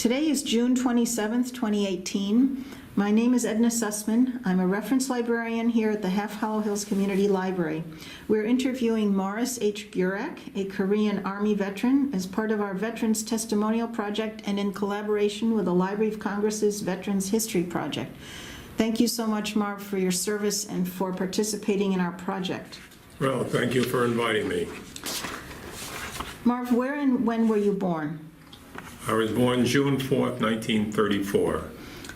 Today is June 27th, 2018. My name is Edna Sussman. I'm a reference librarian here at the Half Hollow Hills Community Library. We're interviewing Morris H. Gurak, a Korean Army veteran, as part of our Veterans Testimonial Project and in collaboration with the Library of Congress's Veterans History Project. Thank you so much, Marv, for your service and for participating in our project. Well, thank you for inviting me. Marv, where and when were you born? I was born June 4th, 1934.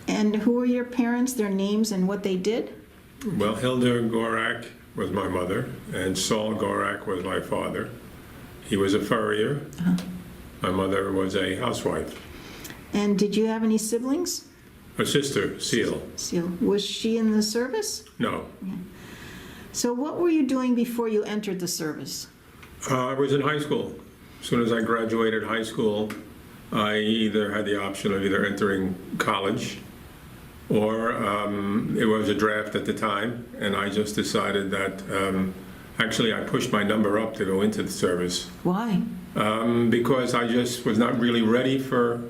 And who were your parents, their names, and what they did? Well, Hilda Gurak was my mother, and Saul Gurak was my father. He was a furrier. My mother was a housewife. And did you have any siblings? A sister, Seal. Seal. Was she in the service? No. So what were you doing before you entered the service? I was in high school. As soon as I graduated high school, I either had the option of either entering college or it was a draft at the time, and I just decided that actually I pushed my number up to go into the service. Why? Because I just was not really ready for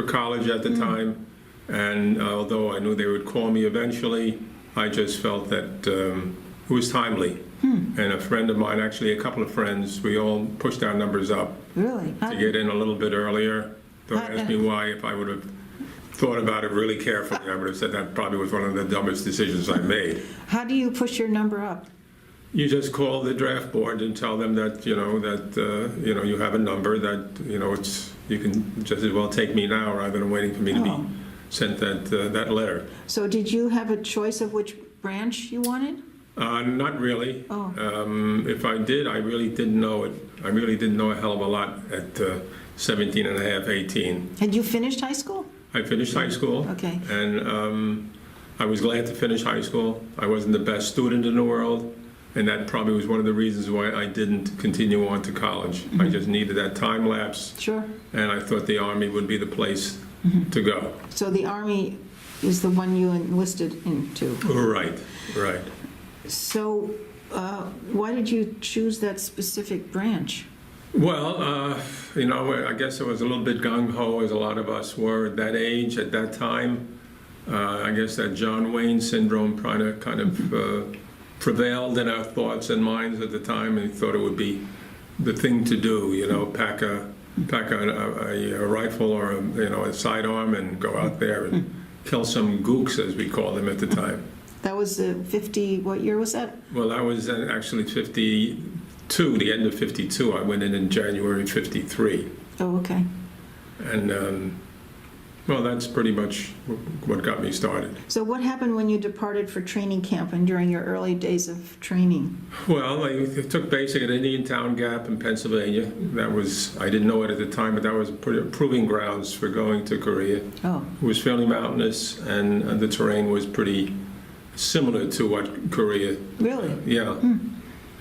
college at the time, and although I knew they would call me eventually, I just felt that it was timely. And a friend of mine, actually a couple of friends, we all pushed our numbers up Really? to get in a little bit earlier. Don't ask me why. If I would have thought about it really carefully, I would have said that probably was one of the dumbest decisions I made. How do you push your number up? You just call the draft board and tell them that you have a number that you can just as well take me now rather than waiting for me to be sent that letter. So did you have a choice of which branch you wanted? Not really. Oh. If I did, I really didn't know it. I really didn't know a hell of a lot at 17 and a half, 18. Had you finished high school? I finished high school. Okay. And I was glad to finish high school. I wasn't the best student in the world, and that probably was one of the reasons why I didn't continue on to college. I just needed that time lapse. Sure. And I thought the Army would be the place to go. So the Army is the one you enlisted into? Right, right. So why did you choose that specific branch? Well, I guess I was a little bit gung-ho, as a lot of us were at that age, at that time. I guess that John Wayne syndrome kind of prevailed in our thoughts and minds at the time, and thought it would be the thing to do, pack a rifle or a sidearm and go out there and kill some gooks, as we called them at the time. That was 50, what year was that? Well, that was actually 52, the end of 52. I went in January 53. Oh, okay. And, well, that's pretty much what got me started. So what happened when you departed for training camp and during your early days of training? Well, I took basic at Indiantown Gap in Pennsylvania. I didn't know it at the time, but that was proving grounds for going to Korea. Oh. It was fairly mountainous, and the terrain was pretty similar to what Korea. Really? Yeah.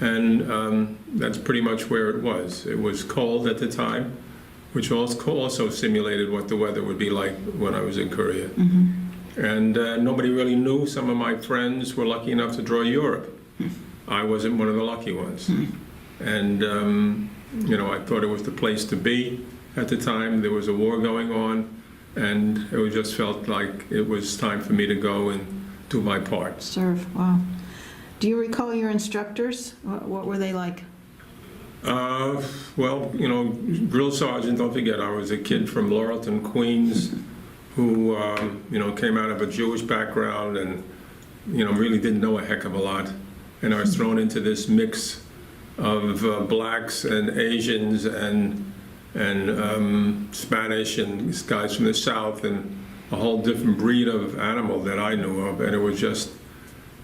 And that's pretty much where it was. It was cold at the time, which also simulated what the weather would be like when I was in Korea. And nobody really knew. Some of my friends were lucky enough to draw Europe. I wasn't one of the lucky ones. And, I thought it was the place to be at the time. There was a war going on, and it just felt like it was time for me to go and do my part. Serve, wow. Do you recall your instructors? What were they like? Well, drill sergeant, don't forget, I was a kid from Laurelton, Queens, who, came out of a Jewish background and, really didn't know a heck of a lot. And I was thrown into this mix of blacks and Asians and Spanish and guys from the South and a whole different breed of animal that I knew of. And it was just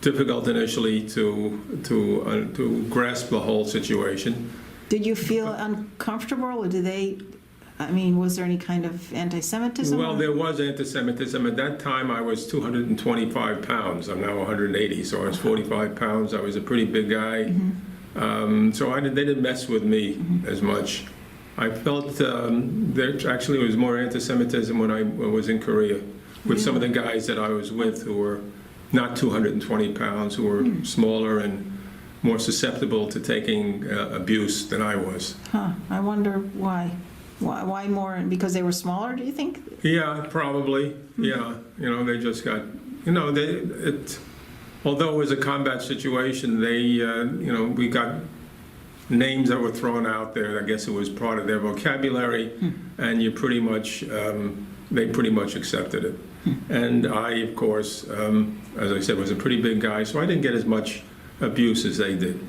difficult initially to grasp the whole situation. Did you feel uncomfortable, or was there any kind of anti-Semitism? Well, there was anti-Semitism. At that time, I was 225 pounds. I'm now 180, so I was 45 pounds. I was a pretty big guy. So they didn't mess with me as much. I felt there actually was more anti-Semitism when I was in Korea with some of the guys that I was with who were not 220 pounds, who were smaller and more susceptible to taking abuse than I was. I wonder why. Why more? Because they were smaller, do you think? Yeah, probably. Yeah, they just got, although it was a combat situation, we got names that were thrown out there. I guess it was part of their vocabulary, and they pretty much accepted it. And I, of course, as I said, was a pretty big guy, so I didn't get as much abuse as they did.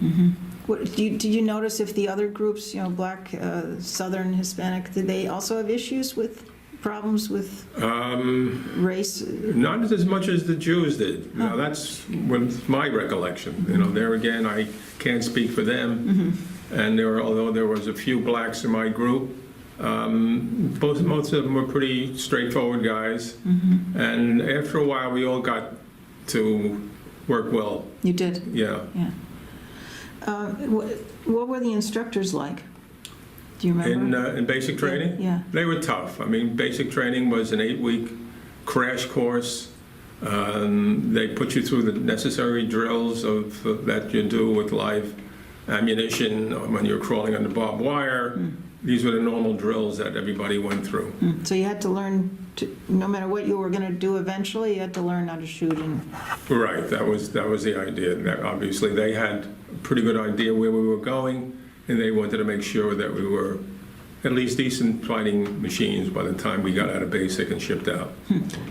Did you notice if the other groups, Black, Southern, Hispanic, did they also have problems with race? Not as much as the Jews did. That's my recollection. There again, I can't speak for them. And although there was a few blacks in my group, most of them were pretty straightforward guys. And after a while, we all got to work well. You did? Yeah. What were the instructors like? Do you remember? In basic training? Yeah. They were tough. I mean, basic training was an 8-week crash course. They put you through the necessary drills that you do with live ammunition when you're crawling under barbed wire. These were the normal drills that everybody went through. So you had to learn, no matter what you were going to do eventually, you had to learn how to shoot. Right, that was the idea. That obviously they had a pretty good idea where we were going, and they wanted to make sure that we were at least decent fighting machines by the time we got out of basic and shipped out.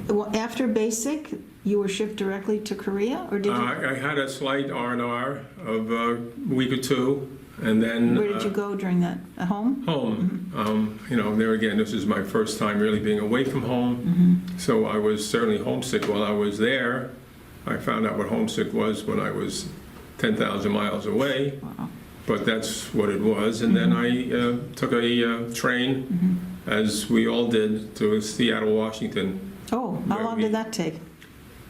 Well, after basic, you were shipped directly to Korea, or did you? I had a slight R&R of a week or two. And then, where did you go during that? At home? Home. There again, this is my first time really being away from home. So I was certainly homesick while I was there. I found out what homesick was when I was 10,000 miles away. Wow. But that's what it was. And then I took a train, as we all did, to Seattle, Washington. Oh, how long did that take?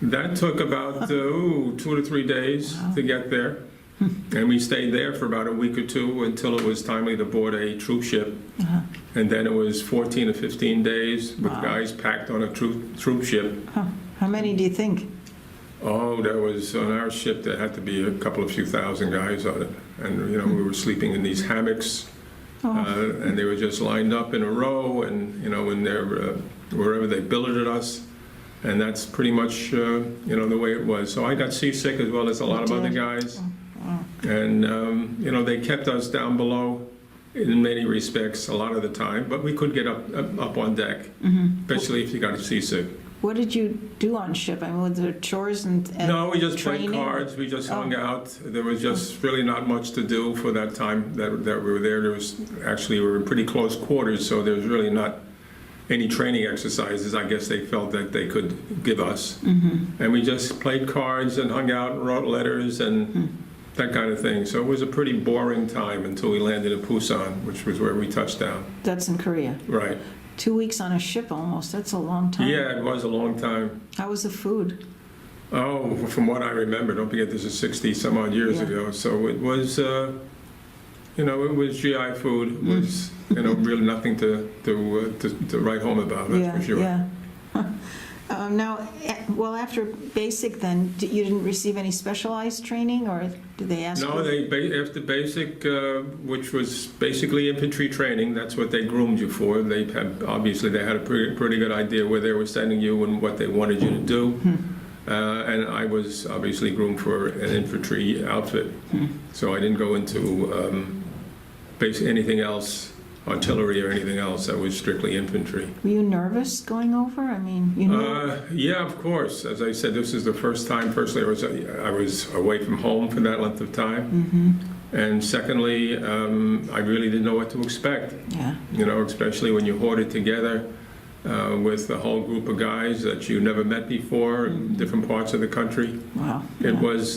That took about 2 to 3 days to get there. And we stayed there for about a week or two until it was timely to board a troop ship. And then it was 14 to 15 days with guys packed on a troop ship. How many do you think? Oh, there was, on our ship, there had to be a few thousand guys on it. And, we were sleeping in these hammocks. And they were just lined up in a row and, wherever they billeted us. And that's pretty much, the way it was. So I got seasick as well as a lot of other guys. And, they kept us down below in many respects a lot of the time, but we could get up on deck, especially if you got seasick. What did you do on ship? I mean, were there chores and No, we just training? played cards. We just hung out. There was just really not much to do for that time that we were there. We were in pretty close quarters, so there was really not any training exercises, I guess they felt that they could give us. And we just played cards and hung out and wrote letters and that kind of thing. So it was a pretty boring time until we landed in Busan, which was where we touched down. That's in Korea. Right. 2 weeks on a ship almost. That's a long time. Yeah, it was a long time. How was the food? Oh, from what I remember, don't forget this is 60 some odd years ago. So it was, it was GI food. It was, really nothing to write home about, that's for sure. Yeah. Now, after basic then, you didn't receive any specialized training, or did they ask you? No, after basic, which was basically infantry training, that's what they groomed you for. Obviously they had a pretty good idea where they were sending you and what they wanted you to do. And I was obviously groomed for an infantry outfit. So I didn't go into anything else, artillery or anything else. That was strictly infantry. Were you nervous going over? I mean, you knew. Yeah, of course. As I said, this is the first time. Firstly, I was away from home for that length of time, and secondly, I really didn't know what to expect. Yeah. Especially when you hoard it together with a whole group of guys that you never met before in different parts of the country. Wow. It was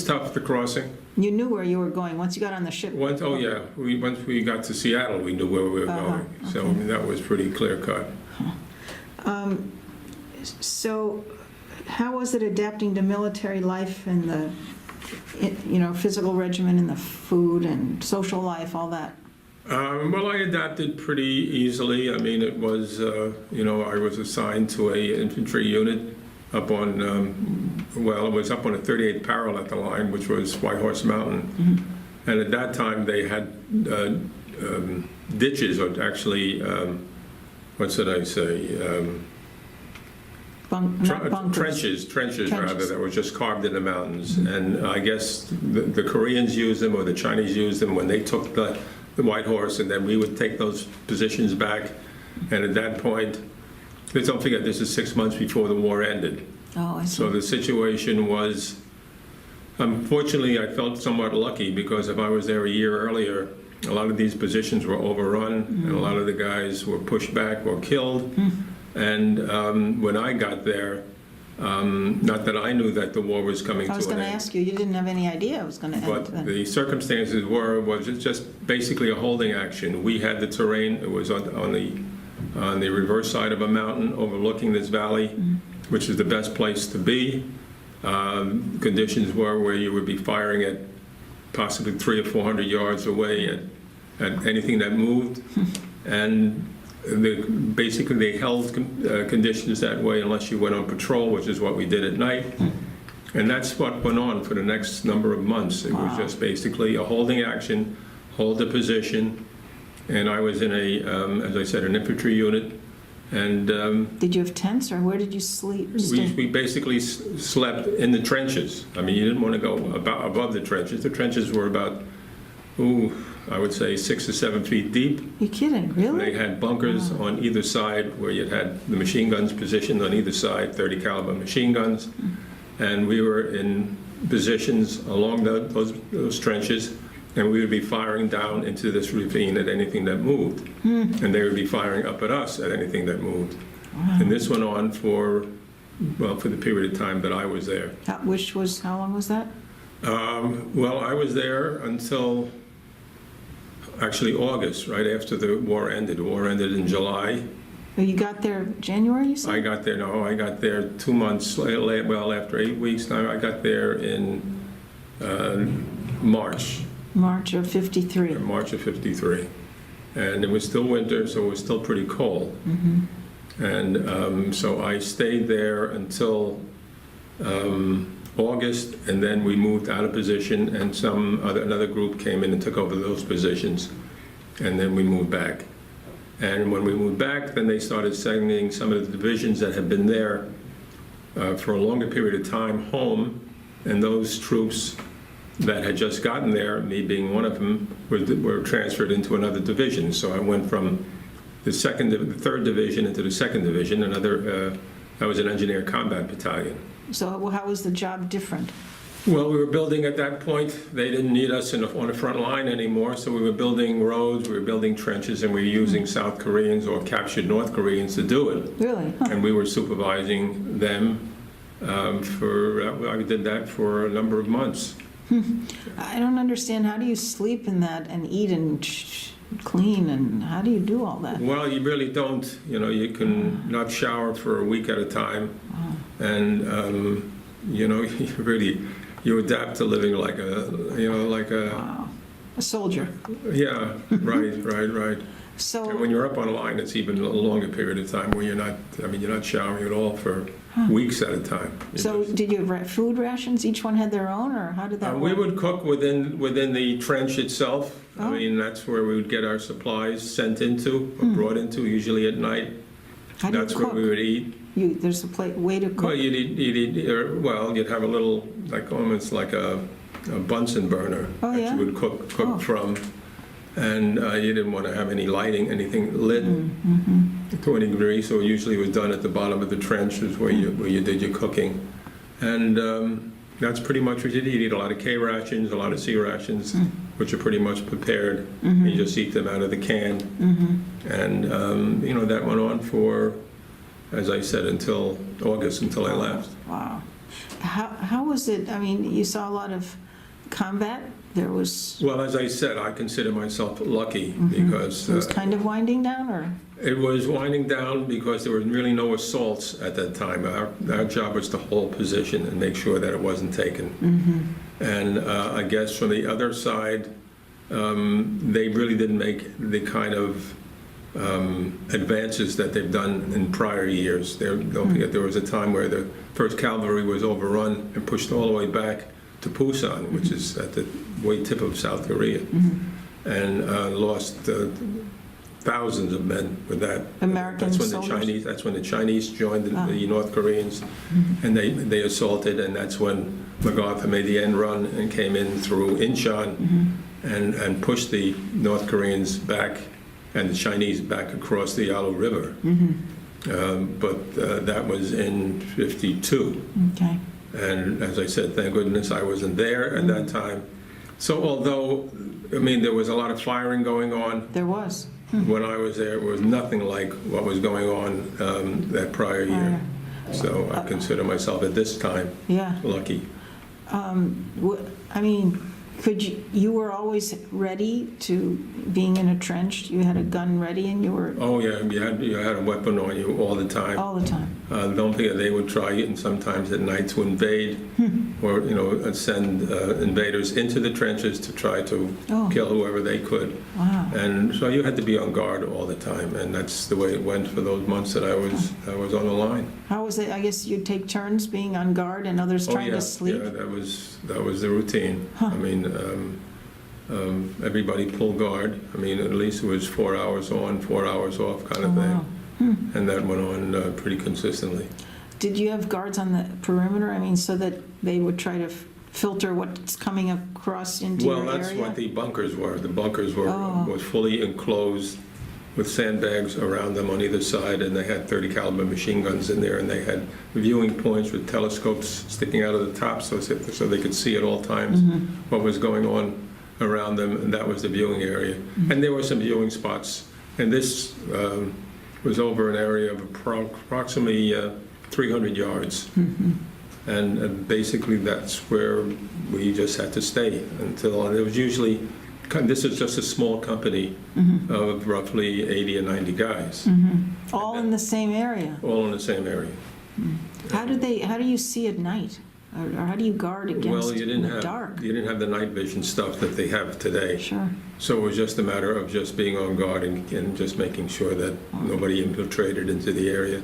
tough, the crossing. You knew where you were going once you got on the ship. Once we got to Seattle, we knew where we were going. So okay. that was pretty clear cut. So, how was it adapting to military life and the, physical regimen and the food and social life, all that? Well, I adapted pretty easily. I mean, it was, I was assigned to a infantry unit up on, it was up on a 38th parallel at the line, which was White Horse Mountain. And at that time, they had ditches, or actually, what should I say? Not bunkers. Trenches rather, that were just carved in the mountains. And I guess the Koreans used them, or the Chinese used them when they took the White Horse, and then we would take those positions back. And at that point, let's don't forget, this is 6 months before the war ended. Oh, I see. So the situation was, unfortunately, I felt somewhat lucky, because if I was there a year earlier, a lot of these positions were overrun, and a lot of the guys were pushed back or killed. And when I got there, not that I knew that the war was coming to I was an going to end, ask you, you didn't have any idea it was going to end but then. the circumstances was just basically a holding action. We had the terrain. It was on the reverse side of a mountain overlooking this valley, which is the best place to be. Conditions were where you would be firing at possibly 300 or 400 yards away at anything that moved. And basically they held conditions that way unless you went on patrol, which is what we did at night. And that's what went on for the next number of months. It was just basically a holding action, hold the position. And I was in as I said, an infantry unit. And Did you have tents, or where did you sleep? we basically slept in the trenches. I mean, you didn't want to go above the trenches. The trenches were about, I would say 6 or 7 feet deep. You kidding? Really? They had bunkers on either side where you had the machine guns positioned on either side, 30 caliber machine guns. And we were in positions along those trenches, and we would be firing down into this ravine at anything that moved. And they would be firing up at us at anything that moved. And this went on for the period of time that I was there. How long was that? Well, I was there until actually August, right after the war ended. The war ended in July. You got there January, you said? I got there 2 months, after 8 weeks. Now I got there in March. March of 53. March of 53. And it was still winter, so it was still pretty cold. And so I stayed there until August, and then we moved out of position, and another group came in and took over those positions, and then we moved back. And when we moved back, then they started sending some of the divisions that had been there for a longer period of time home, and those troops that had just gotten there, me being one of them, were transferred into another division. So I went from the 3rd division into the 2nd division. That was an engineer combat battalion. So how was the job different? Well, we were building at that point. They didn't need us on the front line anymore, so we were building roads, we were building trenches, and we were using South Koreans or captured North Koreans to do it. Really? Huh. And we were supervising them I did that for a number of months. I don't understand. How do you sleep in that and eat and clean, and how do you do all that? Well, you really don't. You can not shower for a week at a time, and you adapt to living like a Wow. A soldier. Yeah, right. So And when you're up on a line, it's even a longer period of time where you're not showering at all for weeks at a time. did you have food rations? Each one had their own, or how did that We work? would cook within the trench itself. Oh. I mean, that's where we would get our supplies sent into or brought into, usually at night. How do you That's cook? where we would eat. There's a way to cook. Well, you'd have a little, almost like a Bunsen burner Oh, that yeah? you would cook Oh. from. And you didn't want to have anything lit to any degree, so usually it was done at the bottom of the trench, is where you did your cooking. And that's pretty much what you did. You eat a lot of K rations, a lot of C rations, which are pretty much prepared. You just eat them out of the can. And, that went on for, as I said, until August, until I left. Wow. How was it? I mean, you saw a lot of combat. There was... Well, as I said, I consider myself lucky because... It was kind of winding down, or? It was winding down because there were really no assaults at that time. Our job was to hold position and make sure that it wasn't taken. And I guess from the other side, they really didn't make the kind of advances that they've done in prior years. Don't forget, there was a time where the 1st Cavalry was overrun and pushed all the way back to Busan, which is at the way tip of South Korea. and lost thousands of men with that. American That's when soldiers? That's when the Chinese joined the North Koreans, and they assaulted, and that's when MacArthur made the end run and came in through Incheon and pushed the North Koreans back and the Chinese back across the Yalu River. But that was in 52. Okay. And as I said, thank goodness I wasn't there at that time. So although, I mean, there was a lot of firing going on, There was. when I was there, it was nothing like what was going on that prior year. So I consider myself at this time Yeah. lucky. I mean, you were always ready to being in a trench? You had a gun ready and you were Oh yeah, you had a weapon on you all the time. all the time? Don't forget, they would try and sometimes at night to invade or, send invaders into the trenches to try to Oh. kill whoever they could. Wow. And so you had to be on guard all the time, and that's the way it went for those months that I was on the line. How was it? I guess you'd take turns being on guard and others trying to sleep? Yeah, that was the routine. I mean, everybody pulled guard. I mean, at least it was 4 hours on, 4 hours off kind of thing. Wow. And that went on pretty consistently. Did you have guards on the perimeter? I mean, so that they would try to filter what's coming across into your Well, area? that's what the bunkers were. The bunkers were Oh. was fully enclosed with sandbags around them on either side, and they had 30 caliber machine guns in there, and they had viewing points with telescopes sticking out of the top so they could see at all times what was going on around them, and that was the viewing area. And there were some viewing spots, and this was over an area of approximately 300 yards. And basically that's where we just had to stay until, and it was usually, this is just a small company of roughly 80 or 90 guys, All in the same area? all in the same area. How do you see at night? Or how do you guard against Well, you in didn't the dark? have the night vision stuff that they have today. Sure. So it was just a matter of just being on guard and just making sure that nobody infiltrated into the area.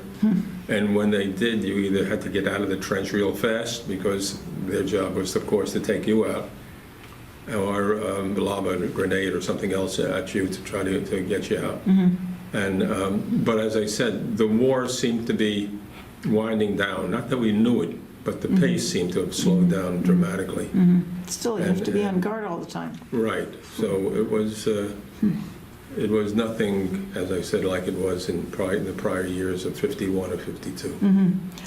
And when they did, you either had to get out of the trench real fast because their job was, of course, to take you out, or lob a grenade or something else at you to try to get you out. And but as I said, the war seemed to be winding down. Not that we knew it, but the pace seemed to have slowed down dramatically. Still, you have to be on guard all the time. Right. So it was nothing, as I said, like it was in the prior years of 51 or 52.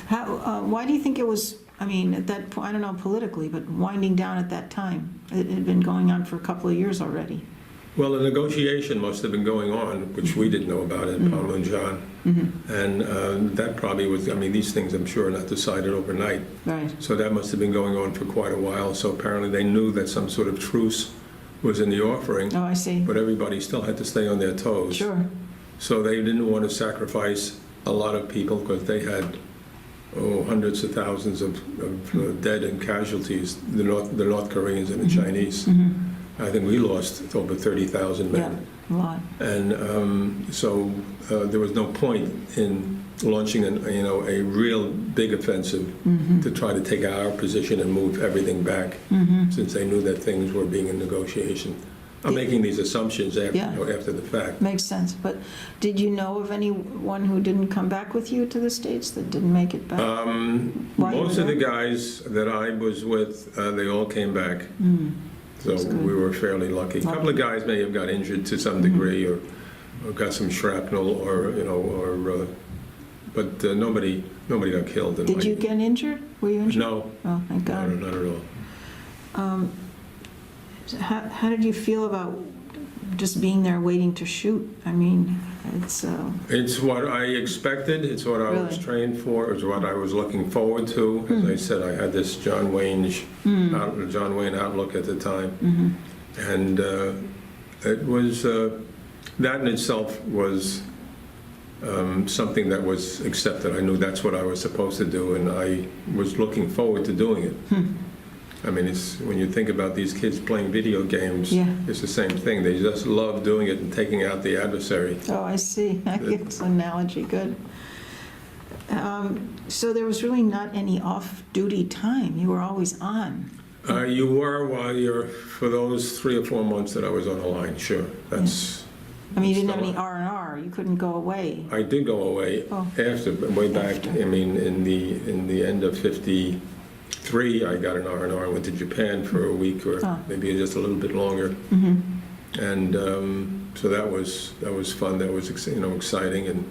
Why do you think it was, I mean, at that point, I don't know politically, but winding down at that time? It had been going on for a couple of years already. Well, the negotiation must have been going on, which we didn't know about at Panmunjom. And that probably was, I mean, these things I'm sure are not decided overnight. Right. So that must have been going on for quite a while. So apparently they knew that some sort of truce was in the offering, Oh, I see. but everybody still had to stay on their toes. Sure. So they didn't want to sacrifice a lot of people because they had hundreds of thousands of dead and casualties, the North Koreans and the Chinese. I think we lost over 30,000 Yeah, men. a lot. And so there was no point in launching a real big offensive to try to take our position and move everything back, since they knew that things were being in negotiation. I'm making these assumptions after, Yeah. after the fact. Makes sense. But did you know of anyone who didn't come back with you to the States, that didn't make it back? While you Most were of the there? guys that I was with, they all came back. So That's good. we were fairly lucky. A couple of guys may have got injured to some degree, or got some shrapnel, but nobody got killed. Did you get injured? Were you injured? No, Oh, thank no, God. not at all. How did you feel about just being there waiting to shoot? I mean, it's, It's what I expected. It's what I was Really? trained for. It's what I was looking forward to. As I said, I had this John Wayne outlook at the time, and it was that in itself was something that was accepted. I knew that's what I was supposed to do, and I was looking forward to doing it. I mean, it's when you think about these kids playing video games, Yeah. it's the same thing. They just love doing it and taking out the adversary. oh, I see. I get this analogy. Good. So there was really not any off-duty time. You were always on. You were for those 3 or 4 months that I was on the line, sure. That's. I mean, you didn't have any R&R, you couldn't go away. I did go away after, but way back, After. I mean, in the end of 53, I got an R&R and went to Japan for a week or maybe just a little bit longer. And so that was fun, that was exciting, and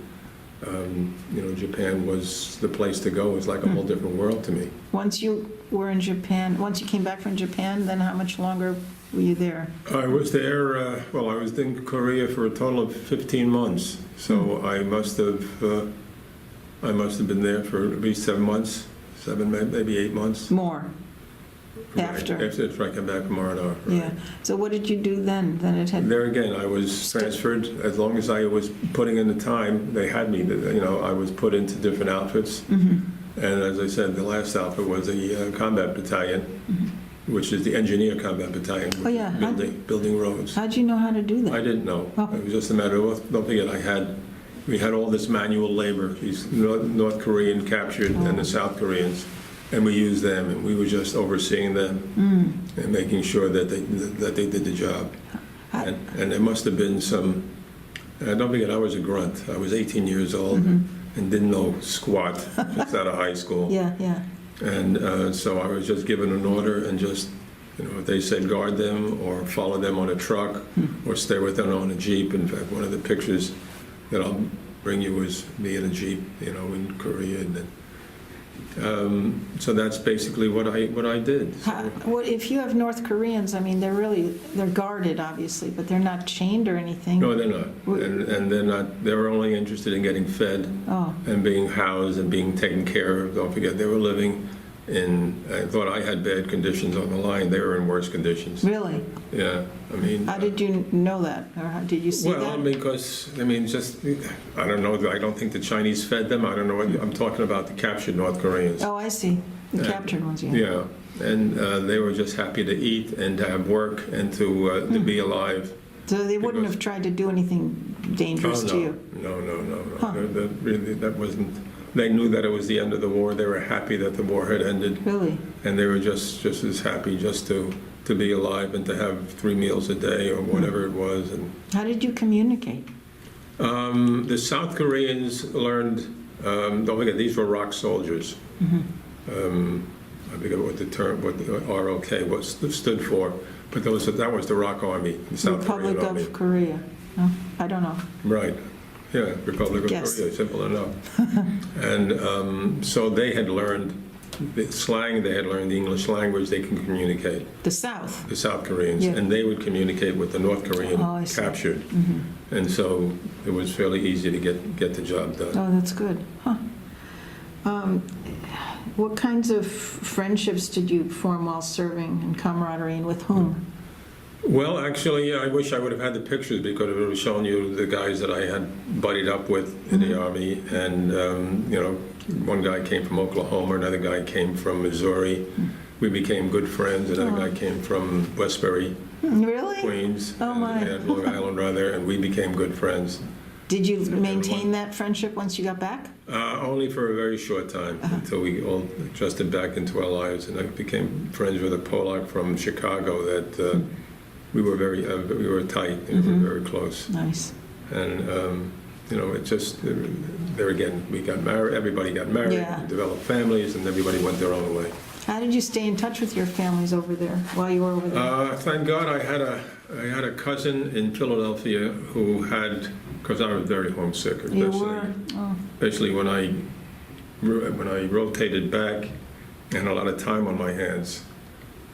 Japan was the place to go. It was like a whole different world to me. Once you were in Japan, once you came back from Japan, then how much longer were you there? I was there, I was in Korea for a total of 15 months. So I must have been there for at least 7 months, maybe 8 months. More? After? After I came back from R&R. Right. Yeah. So what did you do then? Then it had... There again, I was transferred. As long as I was putting in the time, they had me. I was put into different outfits. And as I said, the last outfit was a combat battalion, which is the engineer combat battalion, building roads. How'd you know how to do that? I didn't know. Oh. It was just a matter of, don't forget, we had all this manual labor, these North Korean captured and the South Koreans, and we used them, and we were just overseeing them and making sure that they did the job. And there must have been some, don't forget, I was a grunt. I was 18 years old and didn't know squat just out of high school. Yeah. And so I was just given an order and just, if they said guard them or follow them on a truck or stay with them on a Jeep. In fact, one of the pictures that I'll bring you was me in a Jeep, in Korea. And then, so that's basically what I did. If you have North Koreans, I mean, they're guarded, obviously, but they're not chained or anything. No, they're not. And they're not, they were only interested in getting fed and being housed and being taken care of. Don't forget, they were living I thought I had bad conditions on the line. They were in worse conditions. Really? Yeah, I mean. How did you know that? Or how did you see that? Well, because, I don't know, I don't think the Chinese fed them. I don't know, I'm talking about the captured North Koreans. Oh, I see. The captured ones, yeah. Yeah, and they were just happy to eat and to have work and to be alive. So they wouldn't have tried to do anything dangerous to you? No. Huh. That wasn't. They knew that it was the end of the war. They were happy that the war had ended. Really? And they were just as happy just to be alive and to have 3 meals a day or whatever it was. And how did you communicate? the South Koreans learned. Don't forget, these were rock soldiers. I forget what the ROK stood for, but that was the Rock Army, the South Republic Korean Army. of Korea. No, I don't know. Right. Yeah, Republic of Yes. Korea, simple enough. And so they had learned the slang, they had learned the English language, they can communicate, The South. the South Koreans, Yeah. and they would communicate with the North Korean Oh, I see. captured. And so it was fairly easy to get the job done. Oh, that's good. Huh. What kinds of friendships did you form while serving, and camaraderie, and with whom? Well, actually, I wish I would have had the pictures because it would have shown you the guys that I had buddied up with in the Army. And, one guy came from Oklahoma, another guy came from Missouri. We became good friends. Another guy came from Westbury, Really? Queens, Oh, my. and Long Island, rather, and we became good friends. Did you maintain that friendship once you got back? Only for a very short time, until we all adjusted back into our lives. And I became friends with a Polak from Chicago that we were we were tight, and we were very close. Nice. And, it just, there again, we got married, everybody got married, Yeah. developed families, and everybody went their own way. How did you stay in touch with your families over there while you were over there? Thank God I had a cousin in Philadelphia who had, because I was very homesick, You were? Oh. especially when I rotated back and a lot of time on my hands.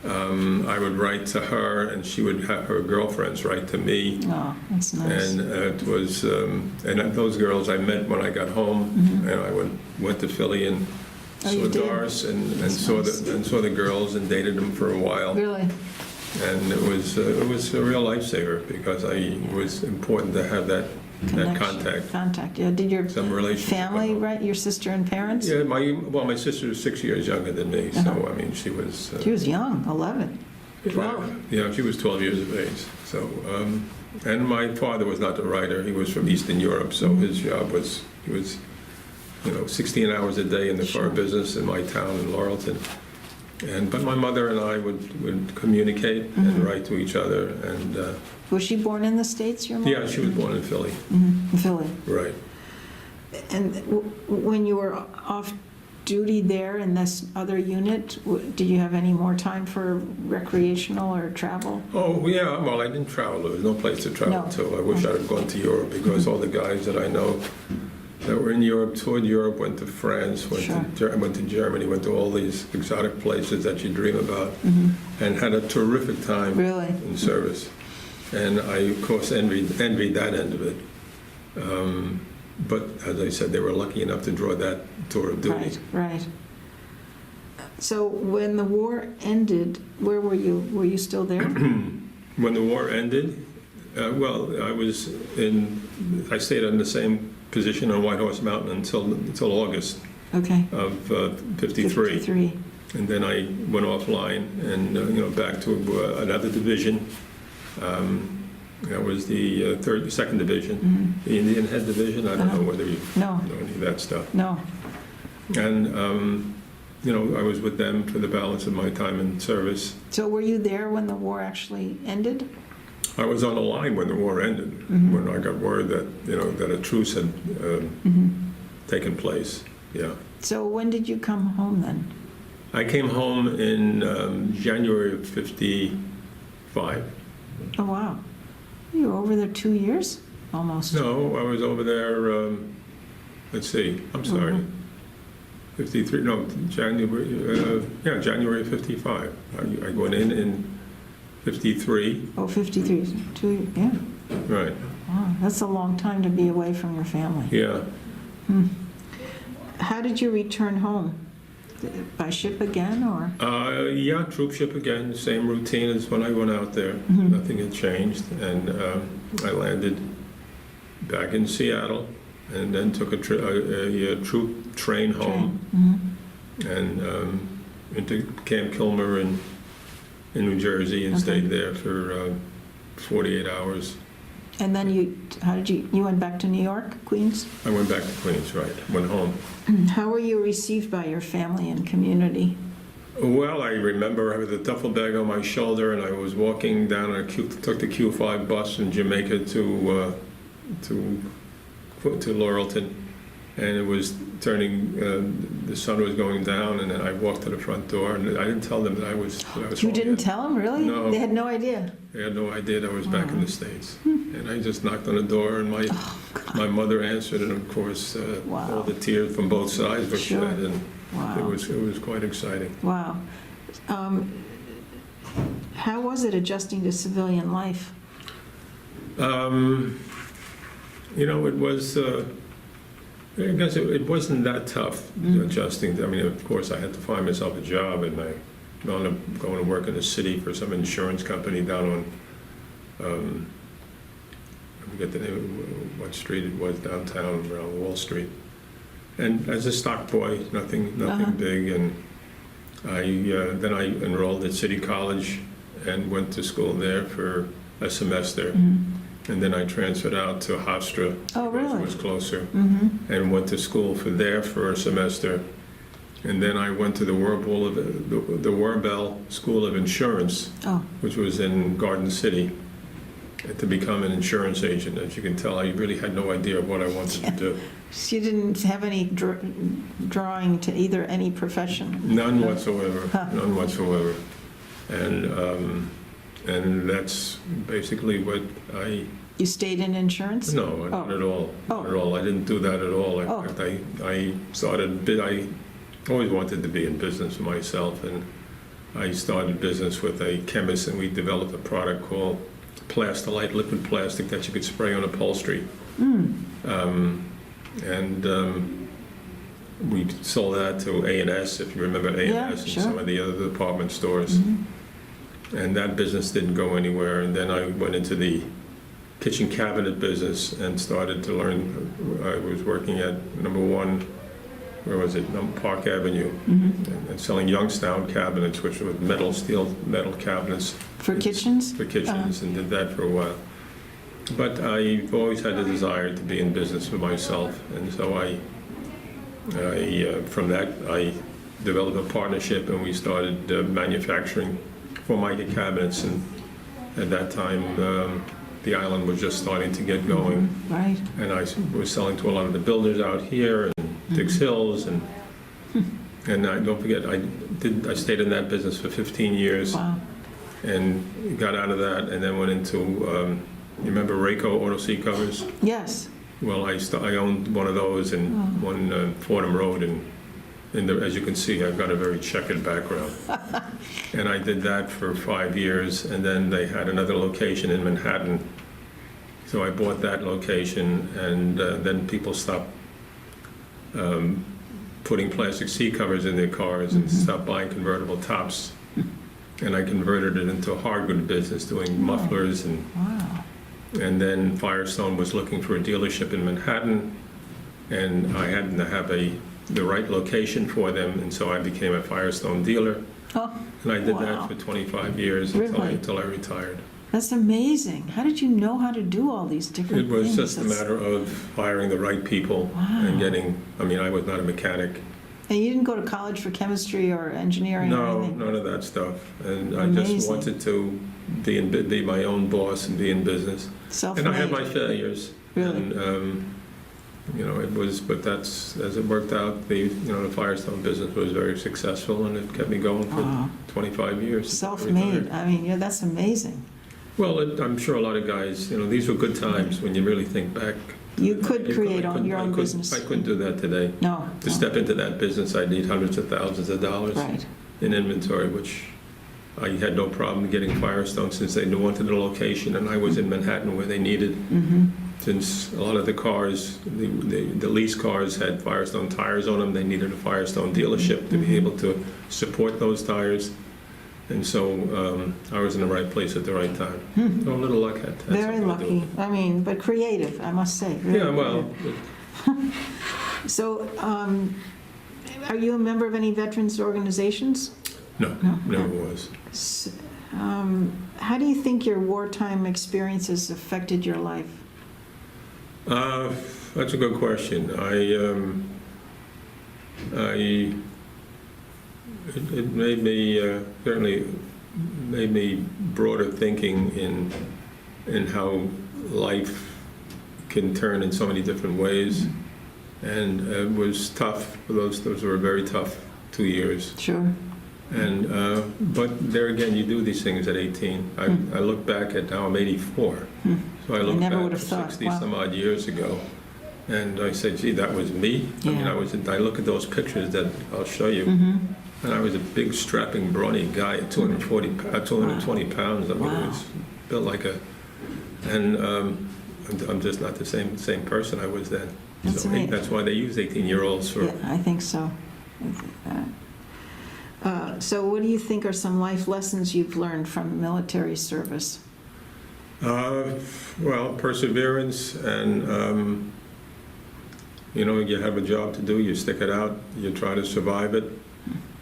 I would write to her, and she would have her girlfriends write to me. Oh, that's nice. And it was, and those girls I met when I got home, and I went to Philly and Oh, you saw did? Doris and That's saw nice. the girls and dated them for a while. Really? And it was a real lifesaver because it was important to have that Connection. Contact, yeah. Did your some relationship. family, right, your sister and parents? Yeah, my sister was 6 years younger than me, so I mean she was. She was young, 11, 12. Yeah, she was 12 years of age. So, and my father was not a writer. He was from Eastern Europe, so his job was, he was, 16 hours a day in the car business in my town in Laurelton. But my mother and I would communicate and write to each other. And Was she born in the States, your mom? yeah, she was born in Philly. In Philly. Right. And when you were off duty there in this other unit, did you have any more time for recreational or travel? Oh, yeah. Well, I didn't travel. There was no place to travel No. to. I wish I had gone to Europe because all the guys that I know that were in Europe, toured Europe, went to France, went to Germany, went to all these exotic places that you dream about, and had a terrific time Really? in service. And I, of course, envied that end of it. But as I said, they were lucky enough to draw that tour of duty. Right. So when the war ended, where were you? Were you still there? When the war ended, well, I stayed in the same position on White Horse Mountain until August Okay. of 53. 53. And then I went offline and back to another division. That was the second division, the Indian Head Division. I don't know whether you know any of that stuff. No. And I was with them for the balance of my time in service. So were you there when the war actually ended? I was on the line when the war ended, when I got word that that a truce had taken place. Yeah. So when did you come home then? I came home in January of '55. Oh, wow. You were over there 2 years? Almost. No, I was over there. Let's see. I'm sorry. 53. No, January. January '55. I went in '53. Oh, 53. Yeah. Right. Wow, that's a long time to be away from your family. Yeah. How did you return home? By ship again, or? Yeah, troop ship again. Same routine as when I went out there. Nothing had changed, and I landed back in Seattle, and then took a troop train home, and into Camp Kilmer in New Jersey, and stayed there for 48 hours. And then you went back to New York, Queens? I went back to Queens, right. Went home. How were you received by your family and community? Well, I remember I had a duffel bag on my shoulder, and I was walking down. Took the Q5 bus from Jamaica to Laurelton, and it was turning. The sun was going down, and then I walked to the front door, and I didn't tell them that I was You home didn't yet. tell them, really? No. They had no idea? They had no idea that I was back in the States. And I just knocked on the door, and my mother answered, and of course, all the tears from both sides were shed, and it was quite exciting. Wow. How was it adjusting to civilian life? It was. I guess it wasn't that tough adjusting. I mean, of course, I had to find myself a job, and I wound up going to work in the city for some insurance company down on, I forget the name of what street it was, downtown around Wall Street. And as a stock boy, nothing big. And then I enrolled at City College and went to school there for a semester. And then I transferred out to Hofstra, really? which was closer, and went to school there for a semester. And then I went to the Warbell School of Insurance, which was in Garden City, to become an insurance agent. As you can tell, I really had no idea of what I wanted to do. So you didn't have any drawing to either any profession? None whatsoever. None whatsoever. And that's basically what I... You stayed in insurance? No, not at all. Not at all. I didn't do that at all. In fact, I always wanted to be in business for myself, and I started business with a chemist, and we developed a product called Plastilite, liquid plastic that you could spray on upholstery. We sold that to A&S, if you remember A&S, and some of the other department stores. And that business didn't go anywhere. And then I went into the kitchen cabinet business and started to learn. I was working at number 1, where was it? Park Avenue, and selling Youngstown cabinets, which were steel metal cabinets. For kitchens? For kitchens, and did that for a while. But I've always had a desire to be in business for myself, and so from that I developed a partnership, and we started manufacturing Formica cabinets. And at that time, the island was just starting to get going. Right. And I was selling to a lot of the builders out here, and Dix Hills, and don't forget, I stayed in that business for 15 years. Wow. And got out of that, and then went into, you remember Rayco auto seat covers? Yes. Well, I owned one of those in Fordham Road, and as you can see, I've got a very checkered background. And I did that for 5 years, and then they had another location in Manhattan. So I bought that location, and then people stopped putting plastic seat covers in their cars and stopped buying convertible tops. And I converted it into a hard good business, doing mufflers. Wow. And then Firestone was looking for a dealership in Manhattan, and I happened to have the right location for them, and so I became a Firestone dealer. Oh, And I did wow. that for 25 years Really? until I retired. That's amazing. How did you know how to do all these different It things? was just a matter of hiring the right people and getting, I was not a mechanic. And you didn't go to college for chemistry or engineering or No, anything? none of that stuff. And I Amazing. just wanted to be my own boss and be in business. Self-made. And I had my failures. Really? And, but that's, as it worked out, the Firestone business was very successful, and it kept me going for Wow. 25 years. Self-made. I mean, yeah, that's amazing. Well, I'm sure a lot of guys, these were good times when you really think back. You could create I couldn't- your I own couldn't- business. I couldn't do that today. No. To step into that business, I'd need hundreds of thousands of dollars Right. in inventory, which I had no problem getting Firestone since they wanted the location, and I was in Manhattan where they needed. Mm-hmm. Since a lot of the cars, the lease cars had Firestone tires on them, they needed a Firestone dealership to be able to support those tires. And so I was in the right place at the right time. So a little luck had Very something to do lucky. with I mean, but creative, I must say. it. Very Yeah, well, creative. So, are you a member of any veterans organizations? no, No. never was. How do you think your wartime experiences affected your life? That's a good question. It made me, certainly made me broader thinking in how life can turn in so many different ways. And it was tough. Those were very tough 2 years. Sure. And but there again, you do these things at 18. I look back at now I'm 84. So I look never back would at have thought. 60 Wow. some odd years ago, and I said, "Gee, that was me." I mean, Yeah. I look at those pictures that I'll show you, and I was a big, strapping, brawny guy at 220 pounds. I mean, Wow. it was built like a, and I'm just not the same person I was then. That's So amazing. that's why they use 18-year-olds for. Yeah, I think so. So what do you think are some life lessons you've learned from military service? Well, perseverance, and you have a job to do, you stick it out, you try to survive it,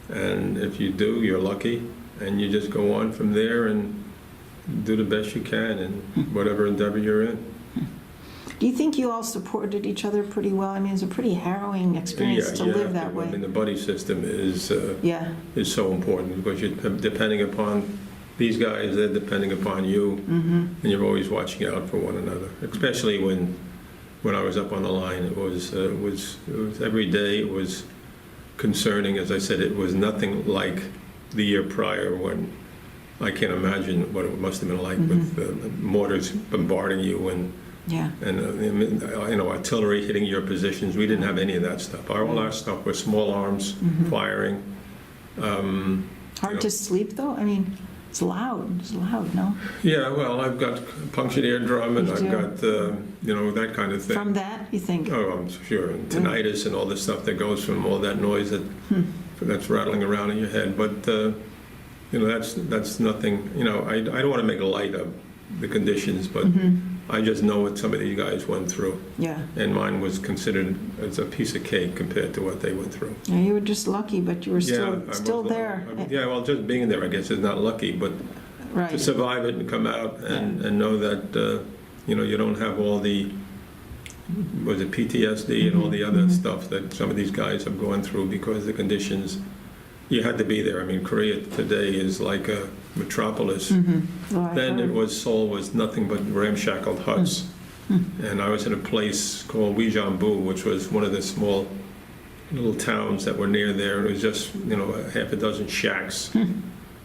and if you do, you're lucky, and you just go on from there and do the best you can in whatever endeavor you're in. Do you think you all supported each other pretty well? I mean, it's a pretty harrowing experience to live that I mean, way. the buddy system is Yeah. so important, because you're depending upon these guys, they're depending upon you, and you're always watching out for one another. Especially when I was up on the line, it was every day. It was concerning. As I said, it was nothing like the year prior, when I can't imagine what it must have been like with mortars bombarding you and Yeah. artillery hitting your positions. We didn't have any of that stuff. All our stuff was small arms firing. Hard to sleep, though? I mean, it's loud. It's loud, no? Yeah, well, I've got punctured eardrum, and You I've do? got that kind of thing. From that, you think? Oh, I'm sure, and tinnitus and all the stuff that goes from all that noise that's rattling around in your head. But that's nothing. I don't want to make light of the conditions, but I just know what some of these guys went through, Yeah. and mine was considered as a piece of cake compared to what they went through. Yeah, you were just lucky, but you were I was still lucky. there. Yeah, well, just being there, I guess, is not lucky, but to Right. survive it and come out and know that you don't have all the PTSD and all the other stuff that some of these guys have gone through because the conditions you had to be there. I mean, Korea today is like a metropolis. Oh, I've Then it heard. was Seoul was nothing but ramshackle huts. And I was in a place called Wijambu, which was one of the small little towns that were near there. It was just, a half a dozen shacks.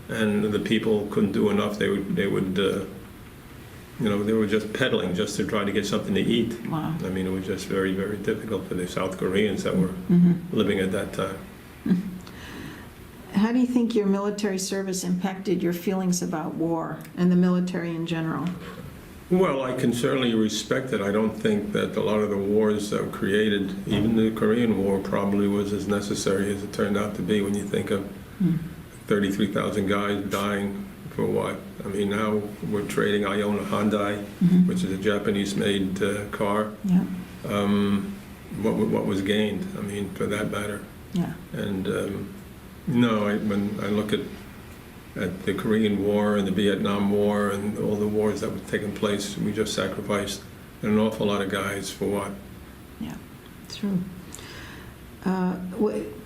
And the people couldn't do enough. They would they were just peddling just to try to get something to eat. Wow. I mean, it was just very, very difficult for the South Koreans that were living at that time. How do you think your military service impacted your feelings about war and the military in general? Well, I can certainly respect it. I don't think that a lot of the wars that were created, even the Korean War, probably was as necessary as it turned out to be when you think of 33,000 guys dying for what? I mean, now we're trading. I own a Hyundai, which is a Japanese-made car. Yeah, What was gained? I mean, for that matter. yeah. And no, when I look at the Korean War and the Vietnam War and all the wars that were taking place, we just sacrificed an awful lot of guys for what? Yeah, true.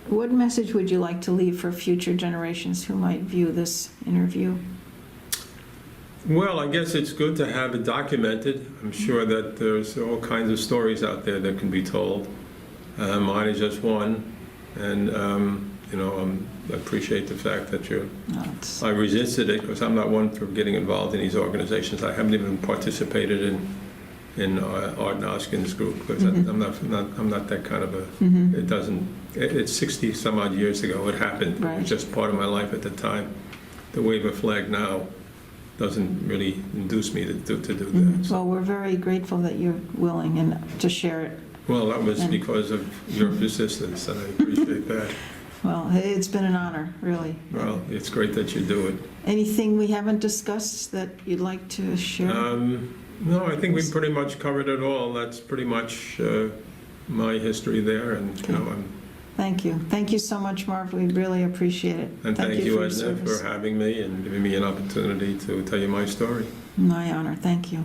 What message would you like to leave for future generations who might view this interview? Well, I guess it's good to have it documented. I'm sure that there's all kinds of stories out there that can be told. Mine is just one, and I appreciate the fact that you're. No, I resisted it because I'm not one for getting involved in these organizations. I haven't even participated in Art and Oskin's group because I'm not that kind of a. It doesn't. It's 60 some odd years ago. It happened. Right. It was just part of my life at the time. To wave a flag now doesn't really induce me to do that. So. Well, we're very grateful that you're willing and to share it. Well, that was And- because of your persistence, and I appreciate that. Well, it's been an honor, really. Well, it's great that you do it. Anything we haven't discussed that you'd like to share? No, I think we pretty much covered it all. That's pretty much my history there, and I'm. Thank you. Thank you so much, Marv. We really appreciate it. And thank for you, your Edna, service. for having me and giving me an opportunity to tell you my story. My honor. Thank you.